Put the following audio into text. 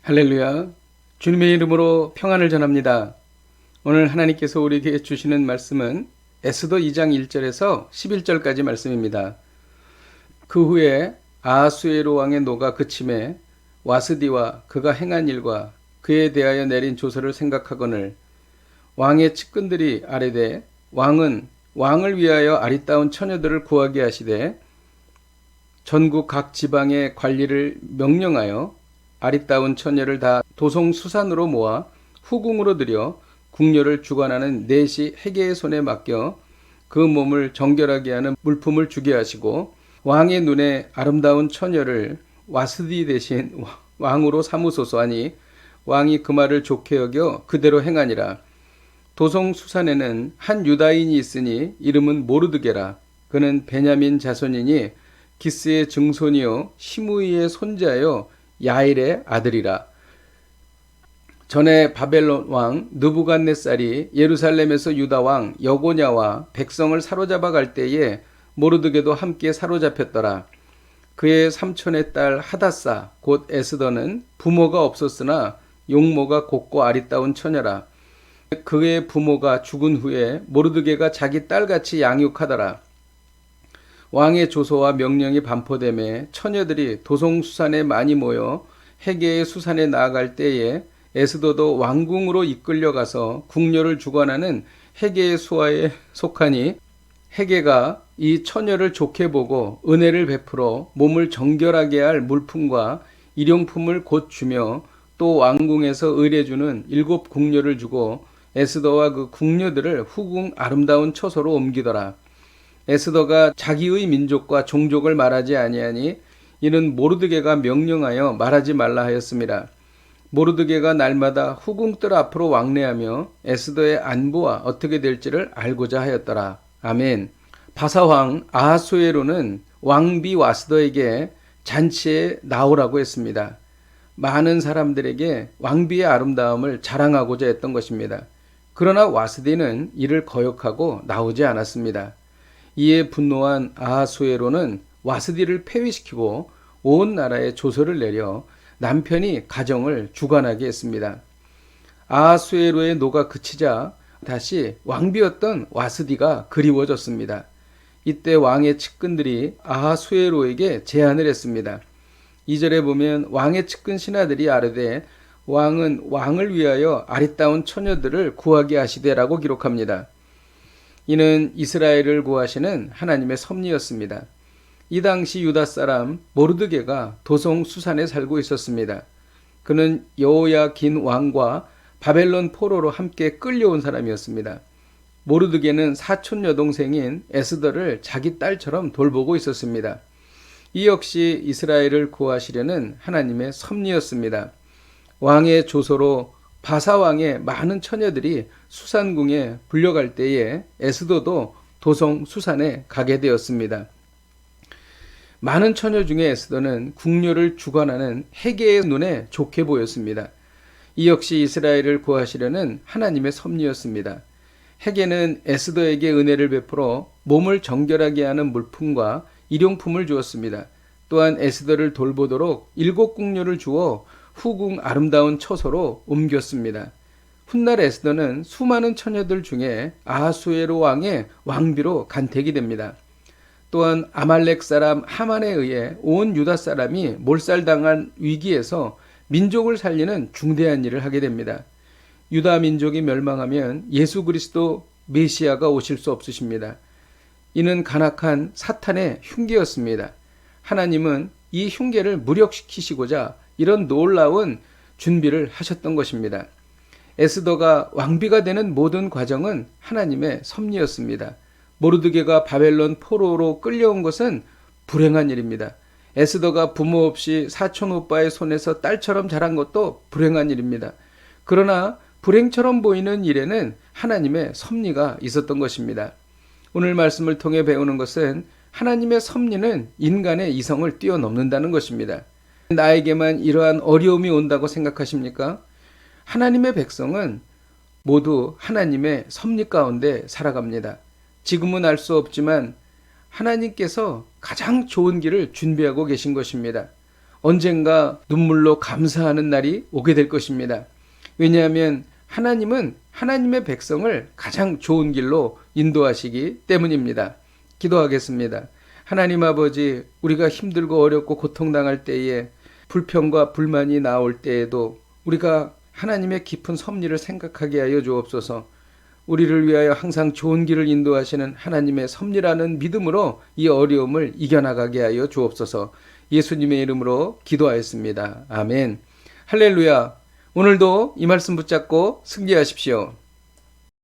할렐루야. 주님의 이름으로 평안을 전합니다. 오늘 하나님께서 우리에게 주시는 말씀은 에스더 2장 1절에서 11절까지 말씀입니다. 그 후에 아하수에로 왕의 노가 그침에 와스디와 그가 행한 일과 그에 대하여 내린 조서를 생각하거늘 왕의 측근들이 아뢰되 왕은 왕을 위하여 아리따운 처녀들을 구하게 하시되 전국 각 지방의 관리를 명령하여 아리따운 처녀를 다 도송수산으로 모아 후궁으로 들여 궁녀를 주관하는 넷이 헤게의 손에 맡겨 그 몸을 정결하게 하는 물품을 주게 하시고 왕의 눈에 아름다운 처녀를 와스디 대신 왕으로 삼으소서 하니 왕이 그 말을 좋게 여겨 그대로 행하니라. 도송수산에는 한 유다인이 있으니 이름은 모르드게라. 그는 베냐민 자손이니 기스의 증손이요 시므이의 손자요 야일의 아들이라. 전에 바벨론 왕 느부갓네살이 예루살렘에서 유다 왕 여고냐와 백성을 사로잡아 갈 때에 모르드게도 함께 사로잡혔더라. 그의 삼촌의 딸 하다사 곧 에스더는 부모가 없었으나 용모가 곱고 아리따운 처녀라. 그의 부모가 죽은 후에 모르드게가 자기 딸같이 양육하더라. 왕의 조서와 명령이 반포되매 처녀들이 도송수산에 많이 모여 헤게의 수산에 나아갈 때에 에스더도 왕궁으로 이끌려가서 궁녀를 주관하는 헤게의 수하에 속하니 헤게가 이 처녀를 좋게 보고 은혜를 베풀어 몸을 정결하게 할 물품과 일용품을 곧 주며 또 왕궁에서 의뢰주는 7 궁녀를 주고 에스더와 그 궁녀들을 후궁 아름다운 처소로 옮기더라. 에스더가 자기의 민족과 종족을 말하지 아니하니 이는 모르드게가 명령하여 말하지 말라 하였습니다. 모르드게가 날마다 후궁들 앞으로 왕래하며 에스더의 안부와 어떻게 될지를 알고자 하였더라. 아멘. 바사왕 아하수에로는 왕비 와스더에게 잔치에 나오라고 했습니다. 많은 사람들에게 왕비의 아름다움을 자랑하고자 했던 것입니다. 그러나 와스디는 이를 거역하고 나오지 않았습니다. 이에 분노한 아하수에로는 와스디를 폐위시키고 온 나라에 조서를 내려 남편이 가정을 주관하게 했습니다. 아하수에로의 노가 그치자 다시 왕비였던 와스디가 그리워졌습니다. 이때 왕의 측근들이 아하수에로에게 제안을 했습니다. 2절에 보면 왕의 측근 신하들이 아뢰되 왕은 왕을 위하여 아리따운 처녀들을 구하게 하시되라고 기록합니다. 이는 이스라엘을 구하시는 하나님의 섭리였습니다. 이 당시 유다 사람 모르드게가 도성 수산에 살고 있었습니다. 그는 여호야긴 왕과 바벨론 포로로 함께 끌려온 사람이었습니다. 모르드게는 사촌 여동생인 에스더를 자기 딸처럼 돌보고 있었습니다. 이 역시 이스라엘을 구하시려는 하나님의 섭리였습니다. 왕의 조서로 바사왕의 많은 처녀들이 수산궁에 불려갈 때에 에스더도 도성 수산에 가게 되었습니다. 많은 처녀 중에 에스더는 궁녀를 주관하는 헤게의 눈에 좋게 보였습니다. 이 역시 이스라엘을 구하시려는 하나님의 섭리였습니다. 헤게는 에스더에게 은혜를 베풀어 몸을 정결하게 하는 물품과 일용품을 주었습니다. 또한 에스더를 돌보도록 7 궁녀를 주어 후궁 아름다운 처소로 옮겼습니다. 훗날 에스더는 수많은 처녀들 중에 아하수에로 왕의 왕비로 간택이 됩니다. 또한 아말렉 사람 하만에 의해 온 유다 사람이 몰살당한 위기에서 민족을 살리는 중대한 일을 하게 됩니다. 유다 민족이 멸망하면 예수 그리스도 메시아가 오실 수 없으십니다. 이는 간악한 사탄의 흉계였습니다. 하나님은 이 흉계를 무력시키시고자 이런 놀라운 준비를 하셨던 것입니다. 에스더가 왕비가 되는 모든 과정은 하나님의 섭리였습니다. 모르드게가 바벨론 포로로 끌려온 것은 불행한 일입니다. 에스더가 부모 없이 사촌 오빠의 손에서 딸처럼 자란 것도 불행한 일입니다. 그러나 불행처럼 보이는 일에는 하나님의 섭리가 있었던 것입니다. 오늘 말씀을 통해 배우는 것은 하나님의 섭리는 인간의 이성을 뛰어넘는다는 것입니다. 나에게만 이러한 어려움이 온다고 생각하십니까? 하나님의 백성은 모두 하나님의 섭리 가운데 살아갑니다. 지금은 알 수 없지만 하나님께서 가장 좋은 길을 준비하고 계신 것입니다. 언젠가 눈물로 감사하는 날이 오게 될 것입니다. 왜냐하면 하나님은 하나님의 백성을 가장 좋은 길로 인도하시기 때문입니다. 기도하겠습니다. 하나님 아버지, 우리가 힘들고 어렵고 고통당할 때에 불평과 불만이 나올 때에도 우리가 하나님의 깊은 섭리를 생각하게 하여 주옵소서. 우리를 위하여 항상 좋은 길을 인도하시는 하나님의 섭리라는 믿음으로 이 어려움을 이겨나가게 하여 주옵소서. 예수님의 이름으로 기도하였습니다. 아멘. 할렐루야. 오늘도 이 말씀 붙잡고 승리하십시오.